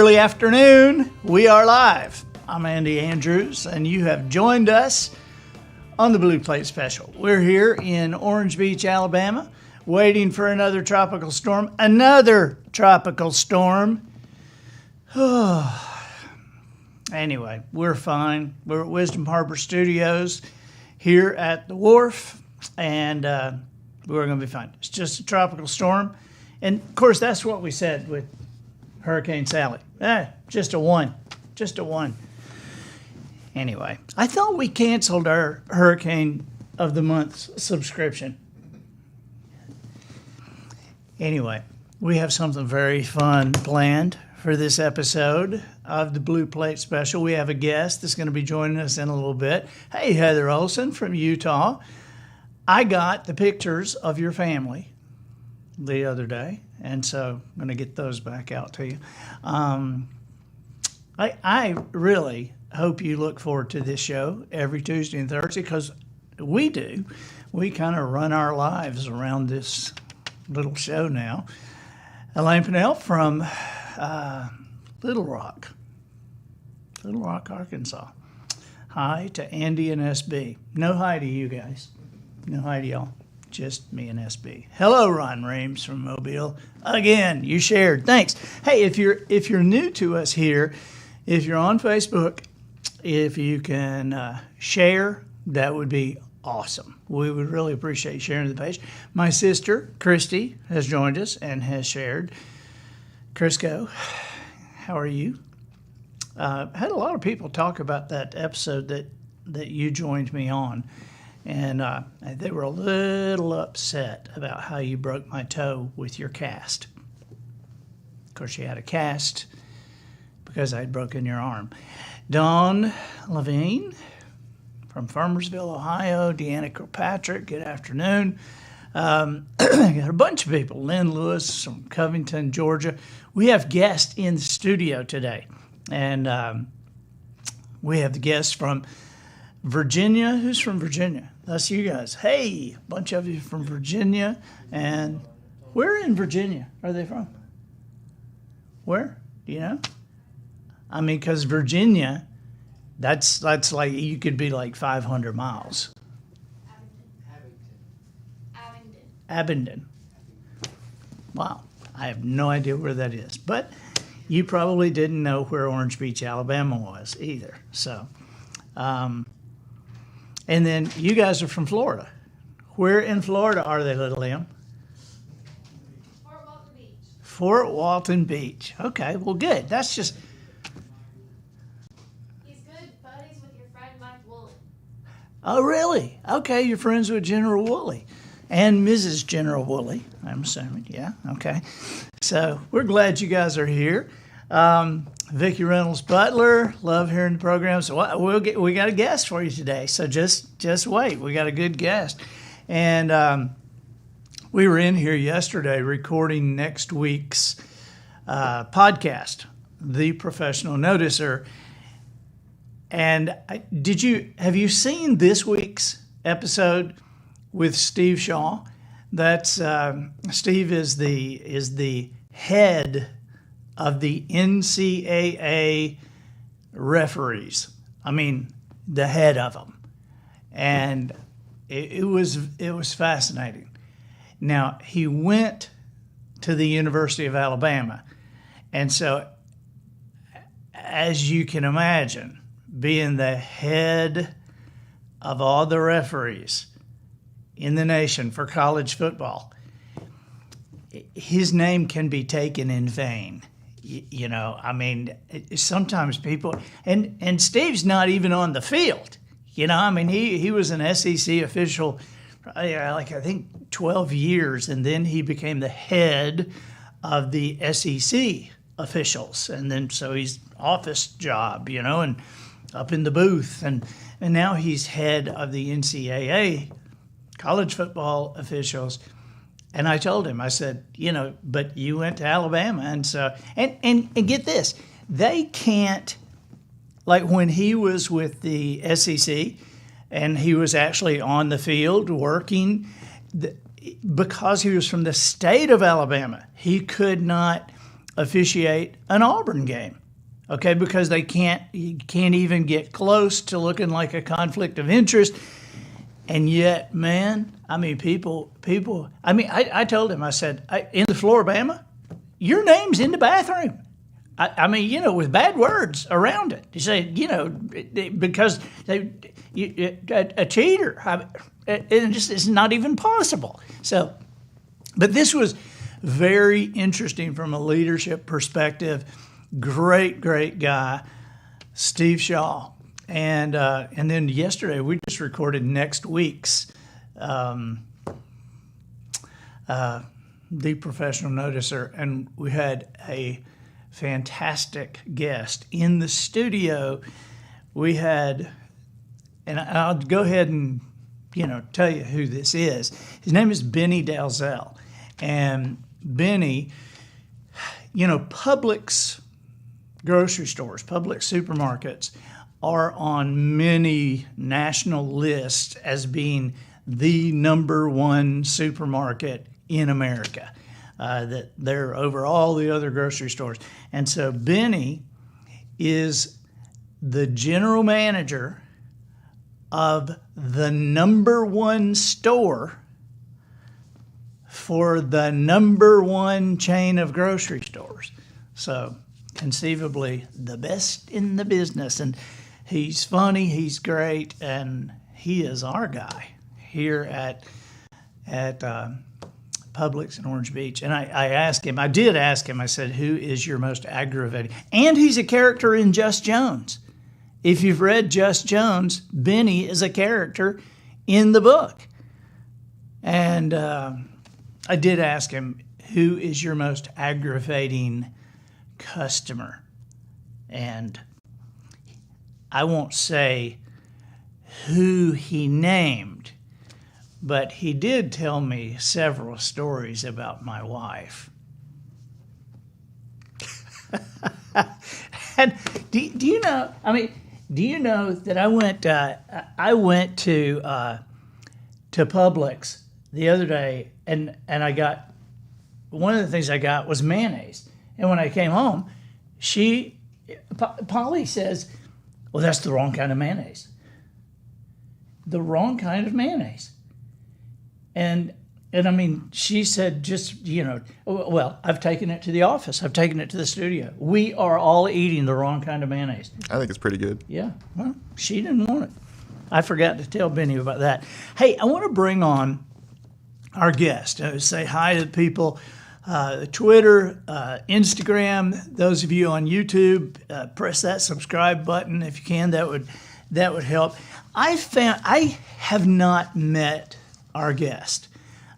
early afternoon. We are live. I'm Andy Andrews, and you have joined us on the Blue Plate Special. We're here in Orange Beach, Alabama, waiting for another tropical storm. Anyway, we're fine. We're at Wisdom Harbor Studios here at the wharf, and we're going to be fine. It's just a tropical storm. And, of course, that's what we said with Hurricane Sally. Just a one. Anyway, I thought we canceled our Hurricane of the Month subscription. Anyway, we have something very fun planned for this episode of the Blue Plate Special. We have a guest that's going to be joining us in a little bit. Hey, Heather Olson from Utah. I got the pictures of your family the other day, and so I'm going to get those back out to you. I really hope you look forward to this show every Tuesday and Thursday, because we do. We kind of run our lives around this little show now. Elaine Pinnell from Little Rock, Arkansas. Hi to Andy and SB. No hi to you guys. No hi to y'all. Just me and SB. Hello, Ron Reams from Mobile. Again, you shared. Thanks. Hey, if you're new to us here, if you're on Facebook, if you can share, that would be awesome. We would really appreciate sharing the page. My sister, Christy, has joined us and has shared. Crisco, how are you? Had a lot of people talk about that episode that you joined me on, and they were a little upset about how you broke my toe with your cast. Of course, you had a cast because I'd broken your arm. Dawn Levine from Farmersville, Ohio. Deanna Kirkpatrick, good afternoon. Got a bunch of people. Lynn Lewis from Covington, Georgia. We have guests in the studio today. And we have the guests from Virginia. Who's from Virginia? That's you guys. Hey, a bunch of you from Virginia. And where in Virginia are they from? Where? Do you know? I mean, because Virginia, that's like, you could be like 500 miles. Abingdon. Wow. I have no idea where that is. But you probably didn't know where Orange Beach, Alabama was either. So, and then you guys are from Florida. Where in Florida are they, Little Em? Fort Walton Beach. Okay, well, good. That's just... Oh, really? Okay, you're friends with General Woolley and Mrs. General Woolley, I'm assuming. Yeah, okay. So we're glad you guys are here. Vicki Reynolds Butler, love hearing the program. So we got a guest for you today. So just wait. We got a good guest. And we were in here yesterday recording next week's podcast, The Professional Noticer. And have you seen this week's episode with Steve Shaw? That's Steve is the head of the NCAA referees. I mean, the head of them, and it was fascinating. Now, he went to the University of Alabama, and so as you can imagine, being the head of all the referees in the nation for college football, his name can be taken in vain. You know, I mean, sometimes people, and Steve's not even on the field. You know, I mean, he was an SEC official, like I think 12 years, and then he became the head of the SEC officials. And then so he's office job, you know, and up in the booth, and now he's head of the NCAA college football officials. And I told him, I said, you know, but you went to Alabama, and so and get this, they can't, like when he was with the SEC and he was actually on the field working, because he was from the state of Alabama, he could not officiate an Auburn game. Okay, because you can't even get close to looking like a conflict of interest. And yet, man, I mean, I told him, I said, in the Floribama, your name's in the bathroom. I mean, with bad words around it. You say, because a cheater. It's not even possible. So, but this was very interesting from a leadership perspective. Great guy, Steve Shaw. And then yesterday we just recorded next week's The Professional Noticer, and we had a fantastic guest in the studio. We had, and I'll go ahead and tell you who this is. His name is Benny Dalzell, and Benny, Publix grocery stores, Publix supermarkets are on many national lists as being the number one supermarket in America. That they're over all the other grocery stores. And so Benny is the general manager of the number one store for the number one chain of grocery stores. So conceivably the best in the business. And he's funny, he's great, and he is our guy here at Publix in Orange Beach. And I did ask him, I said, who is your most aggravating? And he's a character in Just Jones. If you've read Just Jones, Benny is a character in the book. And I did ask him, who is your most aggravating customer? And I won't say who he named, but he did tell me several stories about my wife. And do you know? I mean, do you know that I went to Publix the other day, and I got, one of the things I got was mayonnaise. And when I came home, Polly says, "Well, that's the wrong kind of mayonnaise." The wrong kind of mayonnaise. And I mean, she said, well, I've taken it to the office. I've taken it to the studio. We are all eating the wrong kind of mayonnaise. I think it's pretty good. Yeah, well, she didn't want it. I forgot to tell Benny about that. Hey, I want to bring on our guest. Say hi to the people. Twitter, Instagram, those of you on YouTube, press that subscribe button if you can. That would help. I have not met our guest,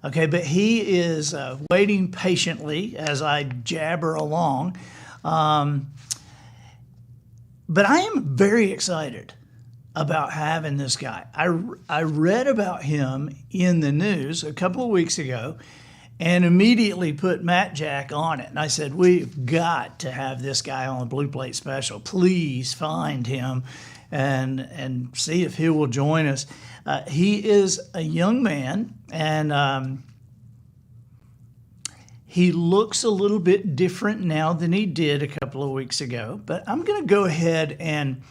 okay, but he is waiting patiently as I jabber along. But I am very excited about having this guy. I read about him in the news a couple of weeks ago and immediately put Matt Jack on it. And I said, we've got to have this guy on the Blue Plate Special. Please find him and see if he will join us. He is a young man, and he looks a little bit different now than he did a couple of weeks ago. But I'm going to go ahead and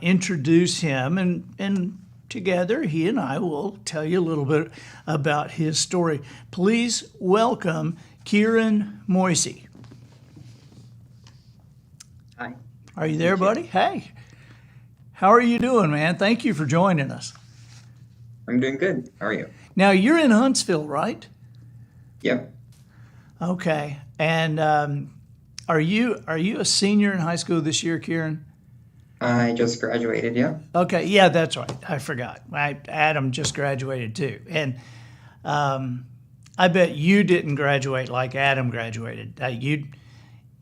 introduce him, and together he and I will tell you a little bit about his story. Please welcome Kieran Moise. Hi. Are you there, buddy? Hey. How are you doing, man? Thank you for joining us. I'm doing good. How are you? Now, you're in Huntsville, right? Yep. Okay. And are you a senior in high school this year, Kieran? I just graduated, yeah. Okay. Yeah, that's right. I forgot. Adam just graduated too. And I bet you didn't graduate like Adam graduated.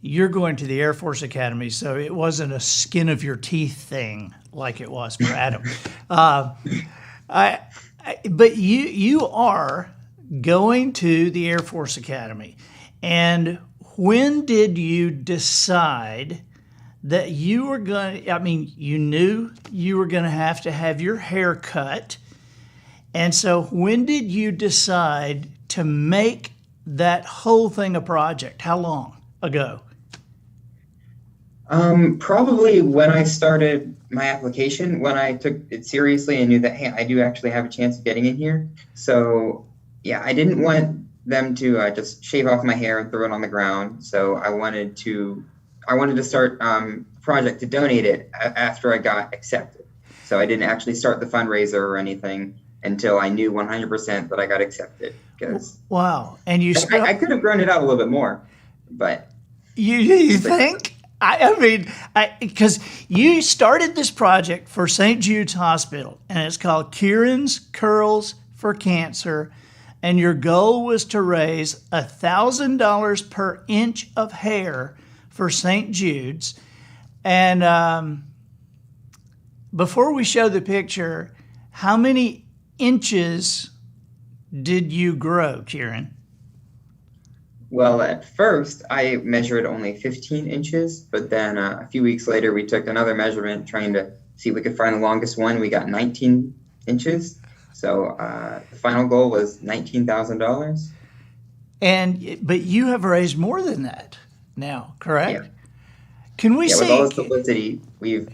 You're going to the Air Force Academy, so it wasn't a skin of your teeth thing like it was for Adam. But you are going to the Air Force Academy. And when did you decide that you were going to, you knew you were going to have your hair cut. And so when did you decide to make that whole thing a project? How long? ago? Probably when I started my application, when I took it seriously and knew that, hey, I do actually have a chance of getting in here. So, yeah, I didn't want them to just shave off my hair and throw it on the ground. So I wanted to start a project to donate it after I got accepted. So I didn't actually start the fundraiser or anything until I knew 100% that I got accepted. Because Wow. And you I could have grown it out a little bit more, but you think? I mean, because you started this project for St. Jude's Hospital, and it's called Kieran's Curls for Cancer, and your goal was to raise $1,000 per inch of hair for St. Jude's. And before we show the picture, how many inches did you grow, Kieran? well, at first I measured only 15 inches, but then a few weeks later we took another measurement trying to see if we could find the longest one. We got 19 inches. So the final goal was $19,000. But you have raised more than that now, correct? Yeah. Can we With all this see? publicity, we've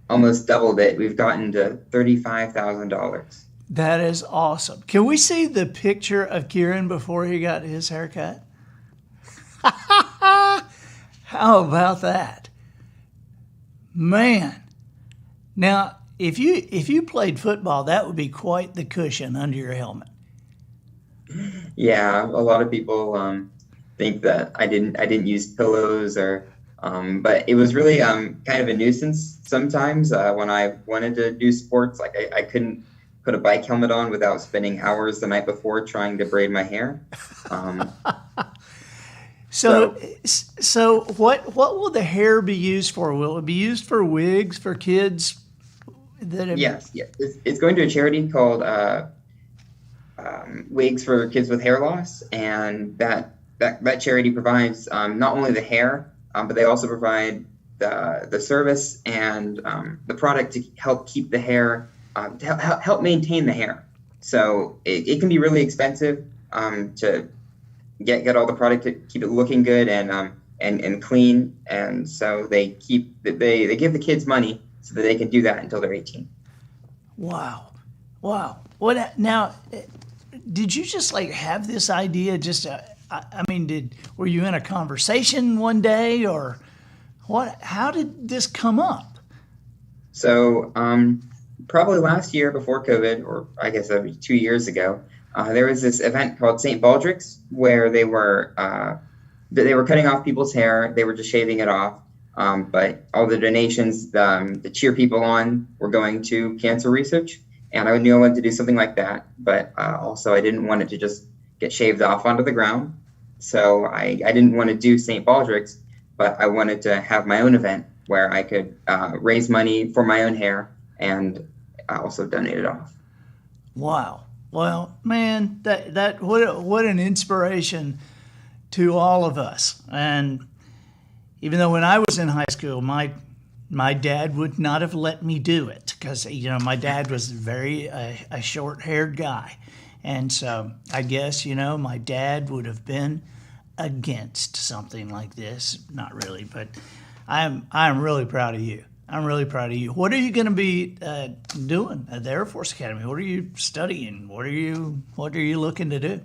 almost doubled it. We've gotten to $35,000. That is awesome. Can we see the picture of Kieran before he got his haircut? How about that? Man. Now, if you played football, that would be quite the cushion under your helmet. Yeah, a lot of people think that I didn't use pillows but it was really kind of a nuisance sometimes when I wanted to do sports. Like I couldn't put a bike helmet on without spending hours the night before trying to braid my hair. So what will the hair be used for? Will it be used for wigs for kids? Yes. It's going to a charity called Wigs for Kids with Hair Loss, and that charity provides not only the hair, but they also provide the service and the product to help keep the hair, to help maintain the hair. So it can be really expensive to get all the product to keep it looking good and clean, and so they give the kids money so that they can do that until they're 18. Wow. What now? Did you just like have this idea? Were you in a conversation one day, or what? How did this come up? So probably last year before COVID, or I guess that was 2 years ago, there was this event called St. Baldrick's where they were cutting off people's hair. They were just shaving it off. But all the donations to cheer people on were going to cancer research. And I knew I wanted to do something like that. But also I didn't want it to just get shaved off onto the ground. So I didn't want to do St. Baldrick's, but I wanted to have my own event where I could raise money for my own hair and also donate it off. Wow. Well, man, that what an inspiration to all of us. And even though when I was in high school, my dad would not have let me do it because my dad was a short-haired guy, and so I guess my dad would have been against something like this. Not really, but I'm really proud of you. I'm really proud of you. What are you going to be doing at the Air Force Academy? What are you studying? What are you looking to do?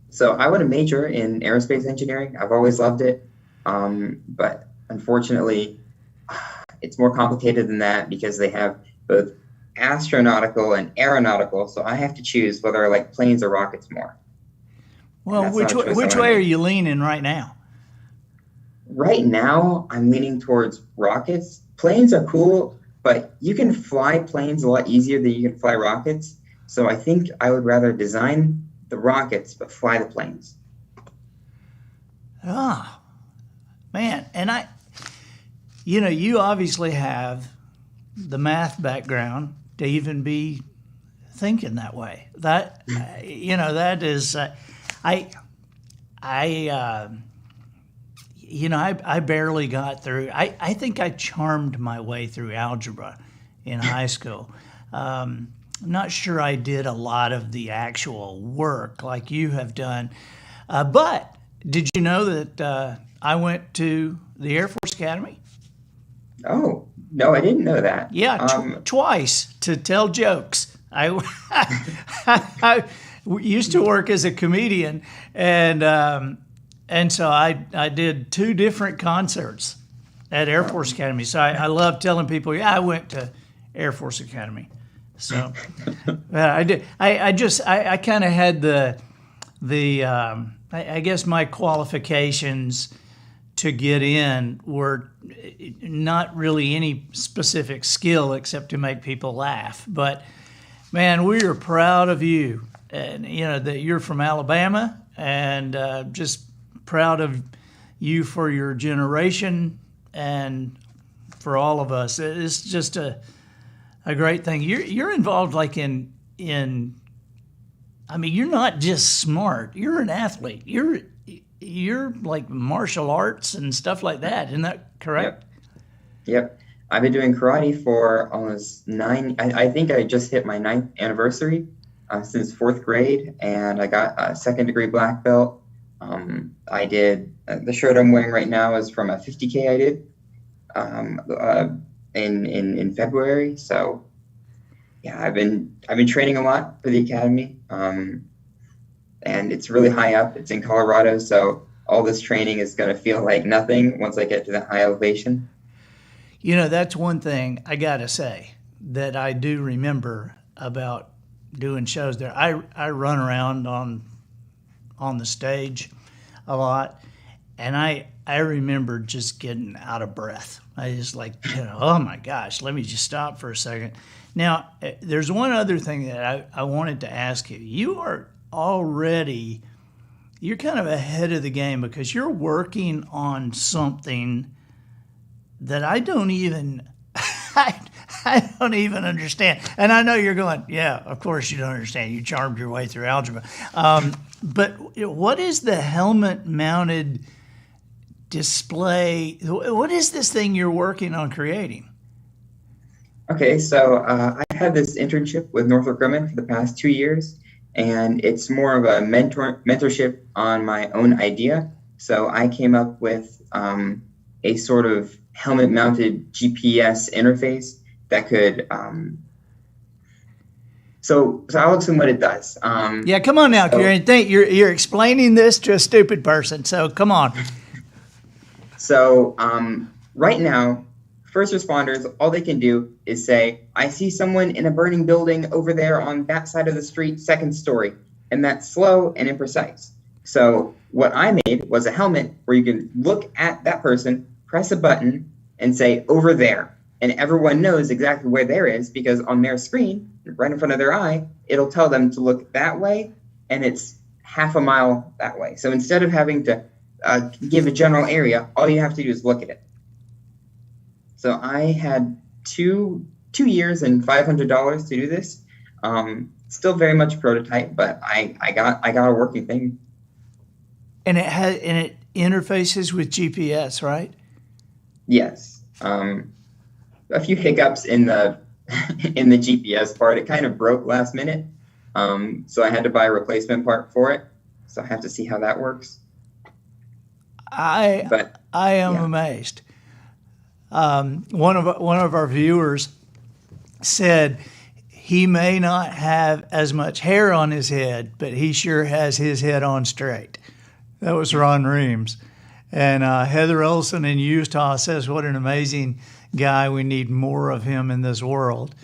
So I want to major in aerospace engineering. I've always loved it. But unfortunately, it's more complicated than that because they have both astronautical and aeronautical. So I have to choose whether I like planes or rockets more. Well, which way are you leaning right now? Right now, I'm leaning towards rockets. Planes are cool, but you can fly planes a lot easier than you can fly rockets. So I think I would rather design the rockets, but fly the planes. Ah. Man, and you obviously have the math background to even be thinking that way. That that is, I barely got through. I think I charmed my way through algebra in high school. I'm not sure I did a lot of the actual work like you have done, but did you know that I went to the Air Force Academy. Oh, no, I didn't know that. Yeah, twice to tell jokes. I used to work as a comedian, and so I did 2 different concerts at Air Force Academy. So I love telling people, yeah, I went to Air Force Academy. So I did. I kind of had I guess my qualifications to get in were not really any specific skill except to make people laugh. But man, we are proud of you, and that you're from Alabama, and just proud of you for your generation and for all of us. It's just a great thing. You're involved like in. I mean, you're not just smart. You're an athlete. You're like martial arts and stuff like that. Isn't that correct? Yep. I've been doing karate for almost 9. I think I just hit my 9th anniversary since 4th grade, and I got a 2nd-degree black belt. I did the shirt I'm wearing right now is from a 50K I did in February. So yeah, I've been training a lot for the academy, and it's really high up. It's in Colorado, so all this training is going to feel like nothing once I get to the high elevation. That's one thing I got to say that I do remember about doing shows there. I run around on the stage a lot, and I remember just getting out of breath. I just oh my gosh, let me just stop for a second. Now, there's one other thing that I wanted to ask you. You are you're kind of ahead of the game because you're working on something that I don't even understand. And I know you're going, yeah, of course you don't understand. You charmed your way through algebra. But what is the helmet-mounted display? What is this thing you're working on creating? Okay, so I've had this internship with Northrop Grumman for the past 2 years, and it's more of a mentorship on my own idea. So I came up with a sort of helmet-mounted GPS interface that could. So I'll explain what it does. Yeah, come on now, Kieran. You're explaining this to a stupid person. So come on. So right now, first responders, all they can do is say, I see someone in a burning building over there on that side of the street, 2nd story. And that's slow and imprecise. So what I made was a helmet where you can look at that person, press a button, and say, over there. And everyone knows exactly where there is because on their screen, right in front of their eye, it'll tell them to look that way, and it's half a mile that way. So instead of having to give a general area, all you have to do is look at it. So I had two years and $500 to do this. Still very much prototype, but I got a working thing. And it interfaces with GPS, right? Yes. A few hiccups in the GPS part. It kind of broke last minute, so I had to buy a replacement part for it. So I have to see how that works. I am amazed. One of our viewers said he may not have as much hair on his head, but he sure has his head on straight. That was Ron Reams. And Heather Olson in Utah says, what an amazing guy. We need more of him in this world.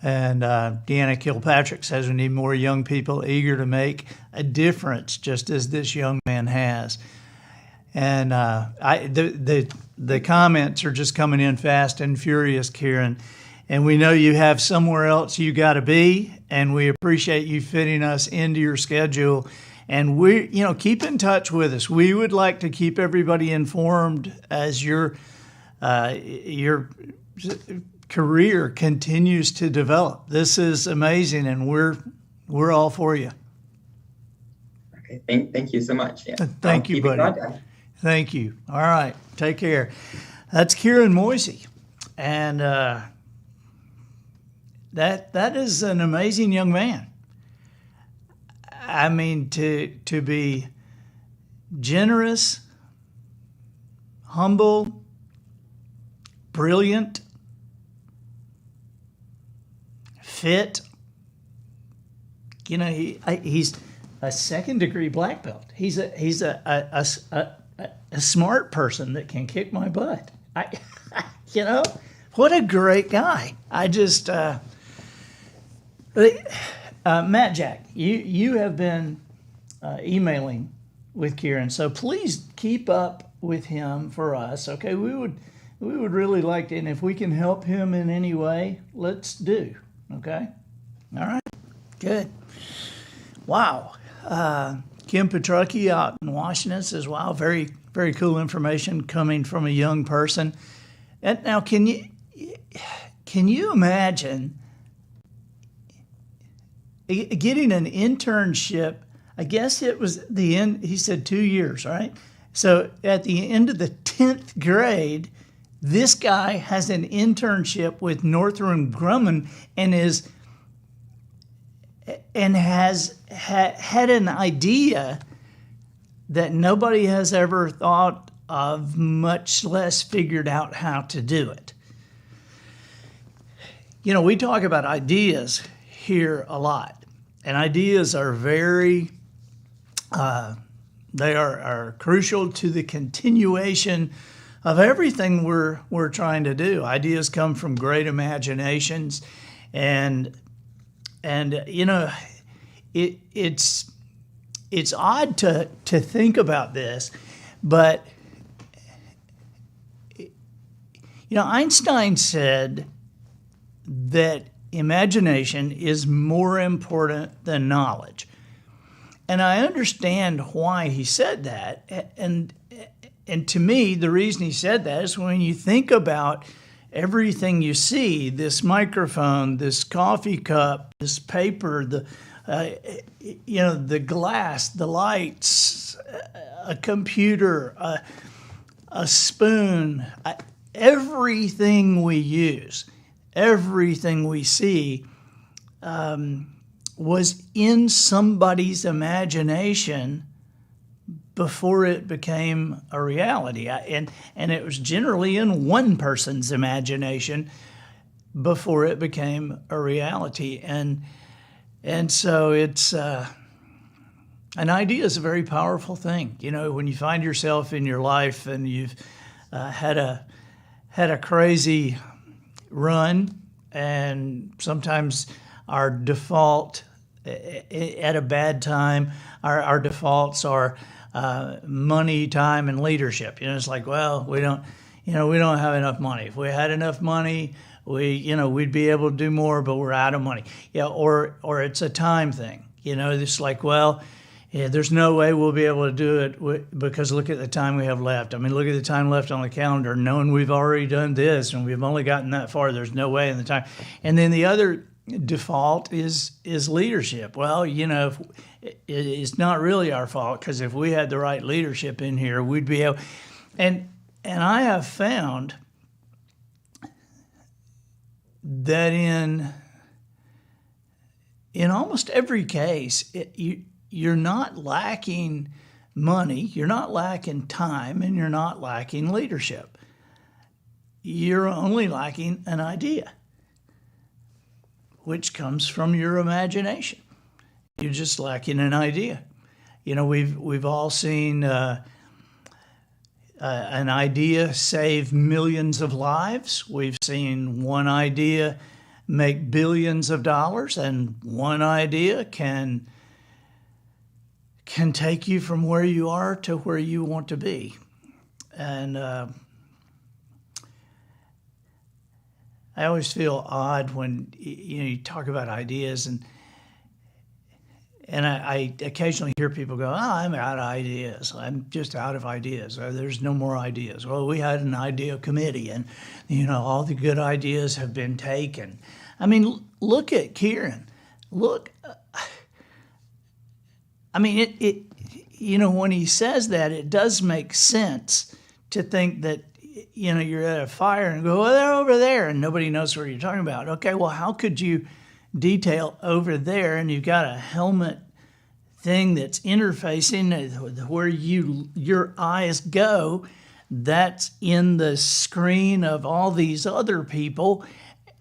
And Deanna Kilpatrick says we need more young people eager to make a difference, just as this young man has. And the comments are just coming in fast and furious, Kieran. And we know you have somewhere else you got to be, and we appreciate you fitting us into your schedule. And keep in touch with us. We would like to keep everybody informed as your career continues to develop. This is amazing, and we're all for you. Okay, thank you so much. Yeah. Thank you, buddy. Thank you. All right, take care. That's Kieran Moise, and that is an amazing young man. I mean, to be generous, humble, brilliant, fit. You know, he's a second-degree black belt. He's a smart person that can kick my butt. You know, what a great guy. I just, Matt Jack, you have been emailing with Kieran, so please keep up with him for us. Okay, we would really like to, and if we can help him in any way, let's do. Okay, all right, good. Wow, Kim Petrucki out in Washington says, "Wow, very very cool information coming from a young person." And now, can you imagine getting an internship? I guess it was the end. He said 2 years, right? So at the end of the 10th grade, this guy has an internship with Northrop Grumman and has had an idea that nobody has ever thought of, much less figured out how to do it. You know, we talk about ideas here a lot, and ideas are very, they are crucial to the continuation of everything we're trying to do. Ideas come from great imaginations, and you know, it's odd to think about this, but you know, Einstein said that imagination is more important than knowledge. And I understand why he said that. And to me, the reason he said that is when you think about everything you see, this microphone, this coffee cup, this paper, the glass, the lights, a computer, a spoon, everything we use, everything we see was in somebody's imagination before it became a reality. And it was generally in one person's imagination before it became a reality. And so it's an idea is a very powerful thing. You know, when you find yourself in your life and you've had a crazy run, and sometimes our default at a bad time, our defaults are money, time, and leadership. You know, it's like, well, we don't have enough money. If we had enough money, we'd be able to do more, but we're out of money. Yeah, or it's a time thing. You know, it's like, well, yeah, there's no way we'll be able to do it because look at the time we have left. I mean, look at the time left on the calendar, knowing we've already done this and we've only gotten that far. There's no way in the time. And then the other default is leadership. Well, you know, it's not really our fault, because if we had the right leadership in here, we'd be able. And I have found that in almost every case, you're not lacking money, you're not lacking time, and you're not lacking leadership. You're only lacking an idea, which comes from your imagination. You're just lacking an idea. You know, we've all seen an idea save millions of lives. We've seen one idea make billions of dollars, and one idea can take you from where you are to where you want to be. And I always feel odd when you talk about ideas, and I occasionally hear people go, "Oh, I'm out of ideas. I'm just out of ideas. Or, there's no more ideas." Well, we had an idea committee, and all the good ideas have been taken. I mean, look at Kieran. Look. I mean, it when he says that, it does make sense to think that, you're at a fire and go, "Well, they're over there," and nobody knows what you're talking about. Okay, well, how could you detail over there, and you've got a helmet thing that's interfacing where your eyes go? that's in the screen of all these other people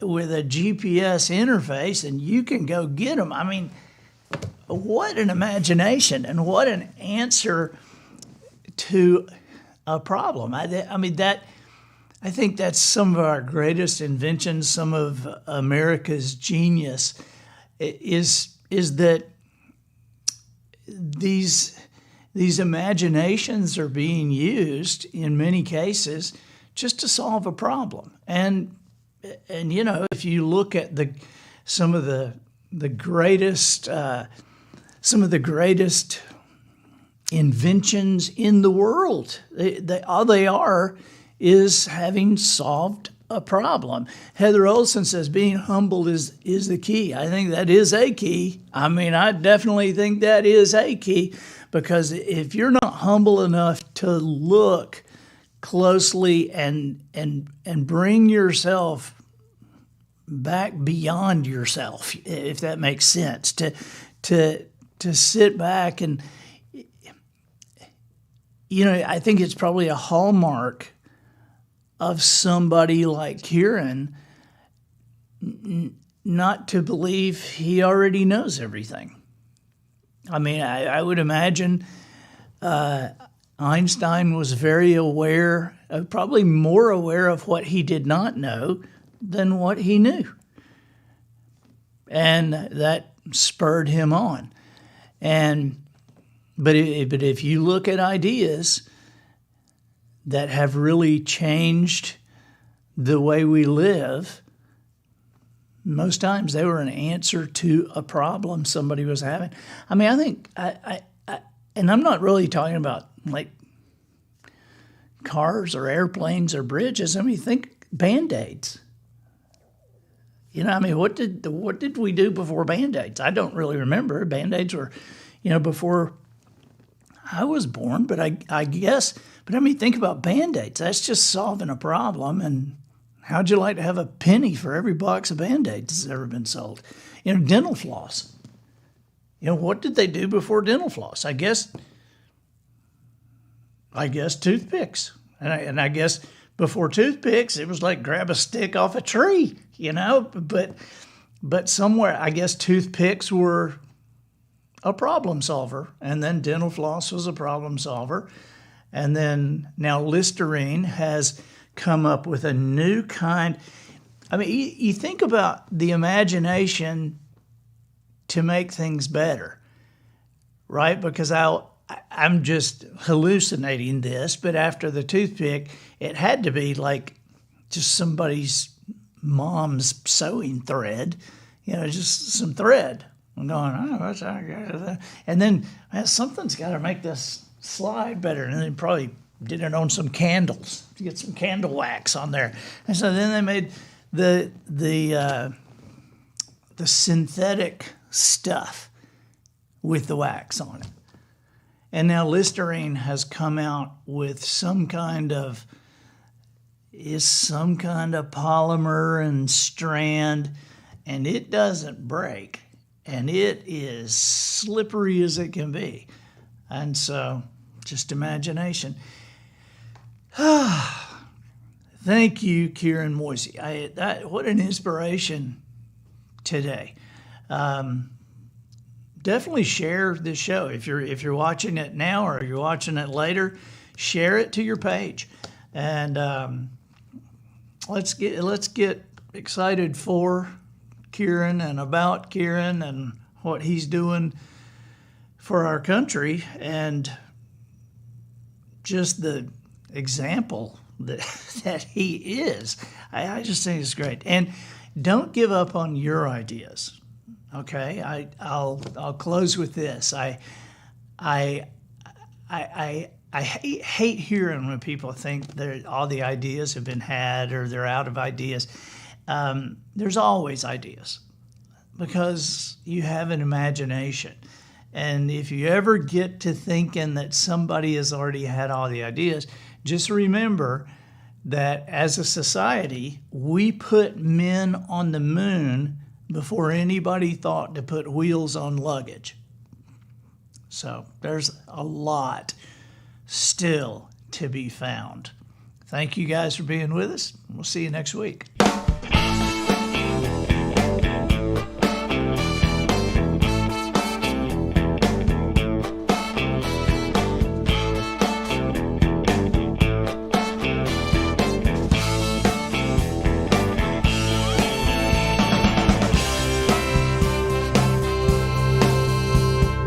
with a GPS interface, and you can go get them. I mean, what an imagination and what an answer to a problem. I think that's some of our greatest inventions, some of America's genius is that these imaginations are being used in many cases just to solve a problem. And if you look at some of the greatest inventions in the world, all they are is having solved a problem. Heather Olson says being humble is the key. I think that is a key. I mean, I definitely think that is a key, because if you're not humble enough to look closely and bring yourself back beyond yourself, if that makes sense, to sit back and, I think it's probably a hallmark of somebody like Kieran not to believe he already knows everything. I mean, I would imagine Einstein was very aware, probably more aware of what he did not know than what he knew. And that spurred him on. But if you look at ideas that have really changed the way we live, most times they were an answer to a problem somebody was having. I mean, I think, and I'm not really talking about like cars or airplanes or bridges. I mean, think Band-Aids. What did we do before Band-Aids? I don't really remember. Band-Aids were, before I was born, but I guess. But I mean, think about Band-Aids. That's just solving a problem. And how'd you like to have a penny for every box of Band-Aids that's ever been sold? Dental floss. What did they do before dental floss? I guess toothpicks. And I guess before toothpicks, it was like grab a stick off a tree, But somewhere, I guess toothpicks were a problem solver, and then dental floss was a problem solver. And then now Listerine has come up with a new kind. I mean, you think about the imagination to make things better, right? Because I'm just hallucinating this, but after the toothpick, it had to be like just somebody's mom's sewing thread, just some thread. I'm going, what's that? And then something's got to make this slide better. And they probably did it on some candles to get some candle wax on there. And so then they made the synthetic stuff with the wax on it. And now Listerine has come out with some kind of polymer and strand, and it doesn't break, and it is slippery as it can be. And so, just imagination. Thank you, Kieran Moise. What an inspiration today. Definitely share this show. If you're watching it now or you're watching it later, share it to your page, and let's get excited for Kieran and about Kieran and what he's doing for our country, and just the example that he is. I just think it's great. And don't give up on your ideas. Okay, I'll close with this. I hate hearing when people think that all the ideas have been had or they're out of ideas. There's always ideas because you have an imagination. And if you ever get to thinking that somebody has already had all the ideas, just remember that as a society, we put men on the moon before anybody thought to put wheels on luggage. So there's a lot still to be found. Thank you guys for being with us. We'll see you next week.